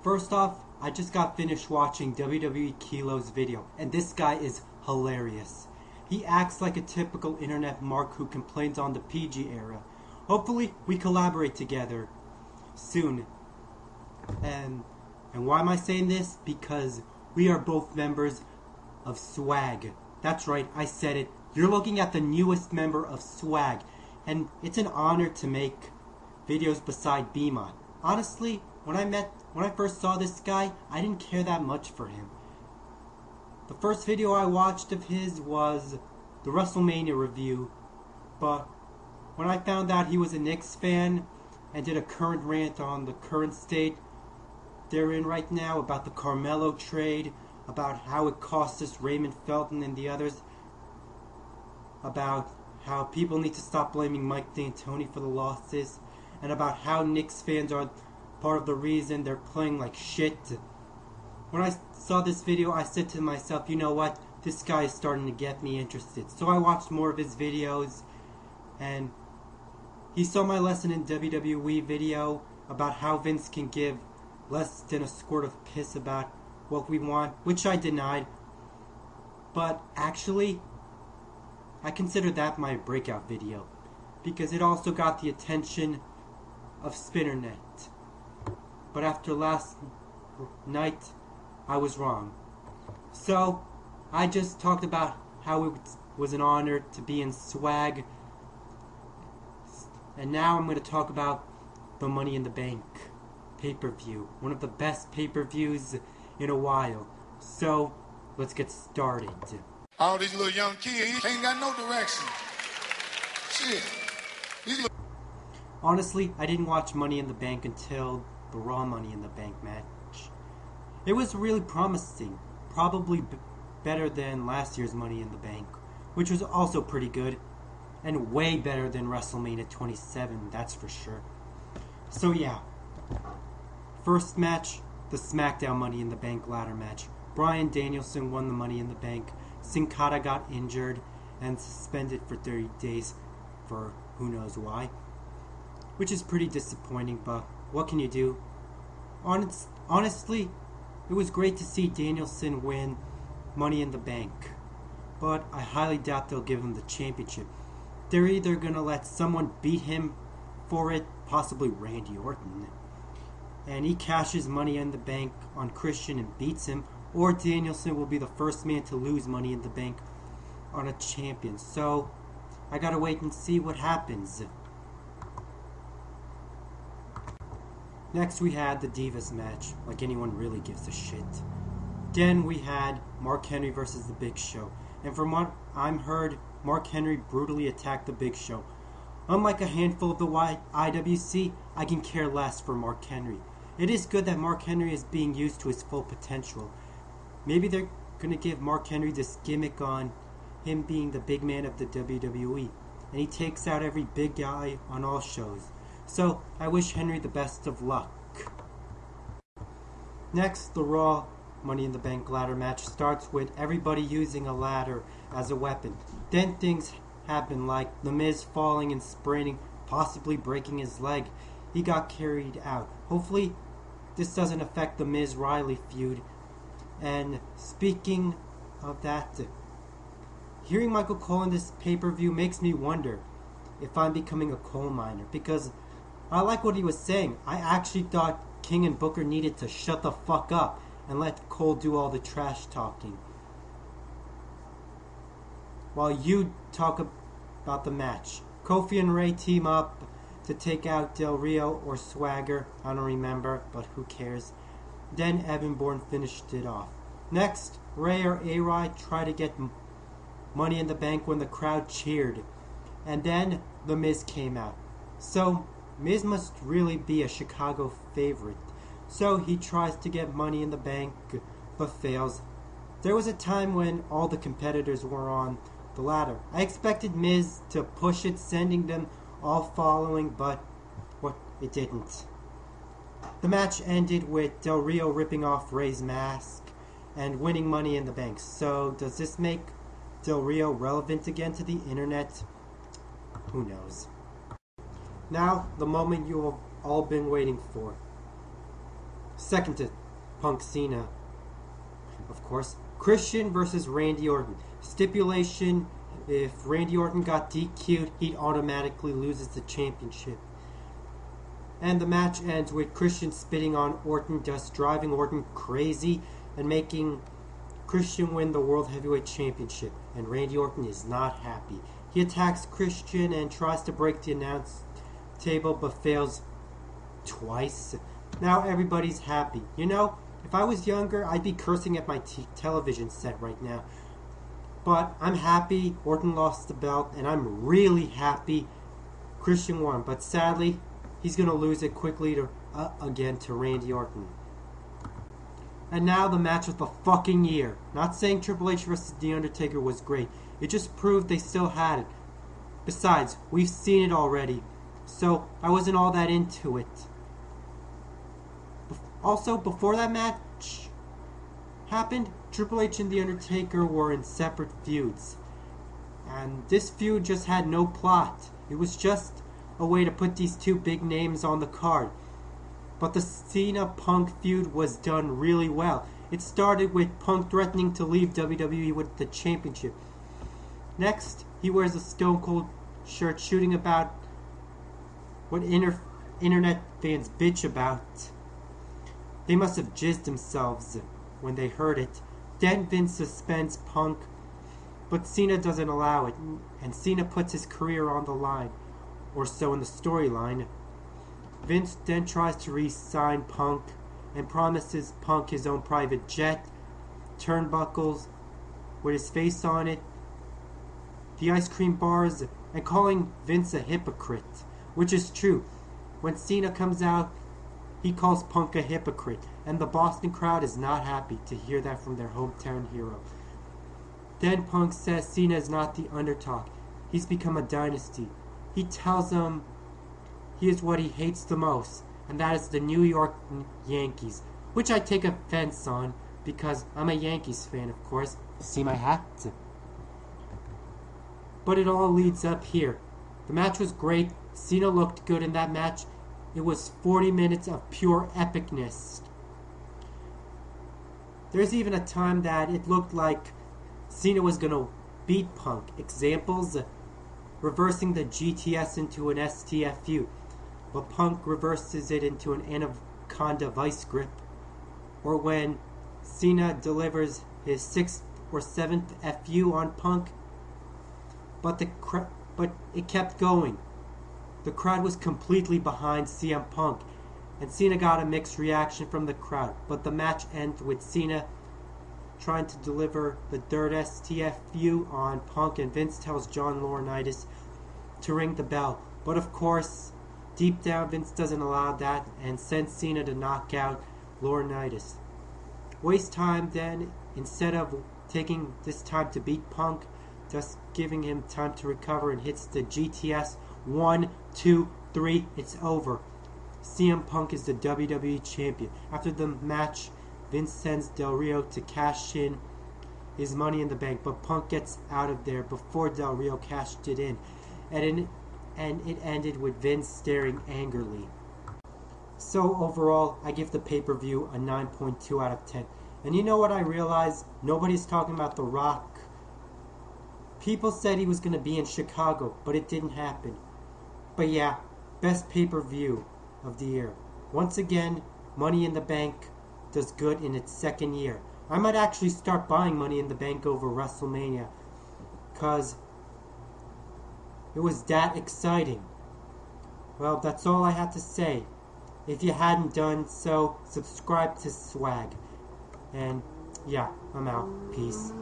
First off, I just got finished watching WWE Kilo's video, and this guy is hilarious. He acts like a typical internet mark who complains on the PG era. Hopefully, we collaborate together soon. And why am I saying this? Because we are both members of Swag. That's right, I said it. You're looking at the newest member of Swag, and it's an honor to make videos beside Beamon. Honestly, when I first saw this guy, I didn't care that much for him. The first video I watched of his was the WrestleMania review, but when I found out he was a Knicks fan and did a current rant on the current state they're in right now about the Carmelo trade, about how it cost us Raymond Felton and the others, about how people need to stop blaming Mike D'Antoni for the losses, and about how Knicks fans are part of the reason they're playing like shit. When I saw this video, I said to myself, you know what, this guy is starting to get me interested. So I watched more of his videos, and he saw my lesson in WWE video about how Vince can give less than a squirt of piss about what we want, which I denied. But actually, I consider that my breakout video, because it also got the attention of Spinnernet. But after last night, I was wrong. So, I just talked about how it was an honor to be in Swag, and now I'm going to talk about the Money in the Bank pay-per-view. One of the best pay-per-views in a while. So, let's get started. All these little young kids ain't got no direction. Shit. Honestly, I didn't watch Money in the Bank until the Raw Money in the Bank match. It was really promising. Probably better than last year's Money in the Bank, which was also pretty good. And way better than WrestleMania 27, that's for sure. So yeah. First match, the SmackDown Money in the Bank ladder match. Bryan Danielson won the Money in the Bank. Sin Cara got injured and suspended for 30 days for who knows why. Which is pretty disappointing, but what can you do? Honestly, it was great to see Danielson win Money in the Bank. But I highly doubt they'll give him the championship. They're either going to let someone beat him for it, possibly Randy Orton, and he cashes Money in the Bank on Christian and beats him, or Danielson will be the first man to lose Money in the Bank on a champion. So, I gotta wait and see what happens. Next we had the Divas match, like anyone really gives a shit. Then we had Mark Henry versus The Big Show, and from what I'm heard, Mark Henry brutally attacked The Big Show. Unlike a handful of the IWC, I can care less for Mark Henry. It is good that Mark Henry is being used to his full potential. Maybe they're going to give Mark Henry this gimmick on him being the big man of the WWE, and he takes out every big guy on all shows. So, I wish Henry the best of luck. Next, the Raw Money in the Bank ladder match starts with everybody using a ladder as a weapon. Then things happen like The Miz falling and spraining, possibly breaking his leg. He got carried out. Hopefully, this doesn't affect the Miz-Riley feud. And speaking of that, hearing Michael Cole in this pay-per-view makes me wonder if I'm becoming a coal miner, because I like what he was saying. I actually thought King and Booker needed to shut the fuck up and let Cole do all the trash talking, while you talk about the match. Kofi and Ray team up to take out Del Rio or Swagger, I don't remember, but who cares. Then Evan Bourne finished it off. Next, Ray or A-Rod try to get Money in the Bank when the crowd cheered. And then The Miz came out. So, Miz must really be a Chicago favorite. So he tries to get Money in the Bank, but fails. There was a time when all the competitors were on the ladder. I expected Miz to push it, sending them all following, but it didn't. The match ended with Del Rio ripping off Ray's mask and winning Money in the Bank. So, does this make Del Rio relevant again to the internet? Who knows? Now, the moment you have all been waiting for. Second to Punk Cena, of course. Christian versus Randy Orton. Stipulation, if Randy Orton got DQ'd, he'd automatically loses the championship. And the match ends with Christian spitting on Orton, thus driving Orton crazy and making Christian win the World Heavyweight Championship. And Randy Orton is not happy. He attacks Christian and tries to break the announce table but fails twice. Now everybody's happy. You know, if I was younger, I'd be cursing at my television set right now. But I'm happy Orton lost the belt, and I'm really happy Christian won. But sadly, he's going to lose it quickly again to Randy Orton. And now the match of the fucking year. Not saying Triple H vs. The Undertaker was great. It just proved they still had it. Besides, we've seen it already. So, I wasn't all that into it. Also, before that match happened, Triple H and The Undertaker were in separate feuds. And this feud just had no plot. It was just a way to put these two big names on the card. But the Cena-Punk feud was done really well. It started with Punk threatening to leave WWE with the championship. Next, he wears a Stone Cold shirt shooting about what internet fans bitch about. They must have jizzed themselves when they heard it. Then Vince suspends Punk, but Cena doesn't allow it, and Cena puts his career on the line, or so in the storyline. Vince then tries to re-sign Punk and promises Punk his own private jet, turnbuckles with his face on it, the ice cream bars, and calling Vince a hypocrite, which is true. When Cena comes out, he calls Punk a hypocrite, and the Boston crowd is not happy to hear that from their hometown hero. Then Punk says Cena is not the underdog. He's become a dynasty. He tells him he is what he hates the most, and that is the New York Yankees, which I take offense on because I'm a Yankees fan, of course. See my hat? But it all leads up here. The match was great. Cena looked good in that match. It was 40 minutes of pure epicness. There's even a time that it looked like Cena was going to beat Punk. Examples, reversing the GTS into an STFU, but Punk reverses it into an Anaconda vice grip. Or when Cena delivers his 6th or 7th FU on Punk, but it kept going. The crowd was completely behind CM Punk, and Cena got a mixed reaction from the crowd, but the match ends with Cena trying to deliver the 3rd STFU on Punk, and Vince tells John Laurinaitis to ring the bell. But of course, deep down, Vince doesn't allow that and sends Cena to knock out Laurinaitis. Waste time then, instead of taking this time to beat Punk, just giving him time to recover, and hits the GTS. 1, 2, 3, it's over. CM Punk is the WWE Champion. After the match, Vince sends Del Rio to cash in his Money in the Bank, but Punk gets out of there before Del Rio cashed it in. And it ended with Vince staring angrily. So overall, I give the pay-per-view a 9.2 out of 10. And you know what I realized? Nobody's talking about The Rock. People said he was going to be in Chicago, but it didn't happen. But yeah, best pay-per-view of the year. Once again, Money in the Bank does good in its 2nd year. I might actually start buying Money in the Bank over WrestleMania, because it was that exciting. Well, that's all I have to say. If you hadn't done so, subscribe to Swag. And yeah, I'm out. Peace.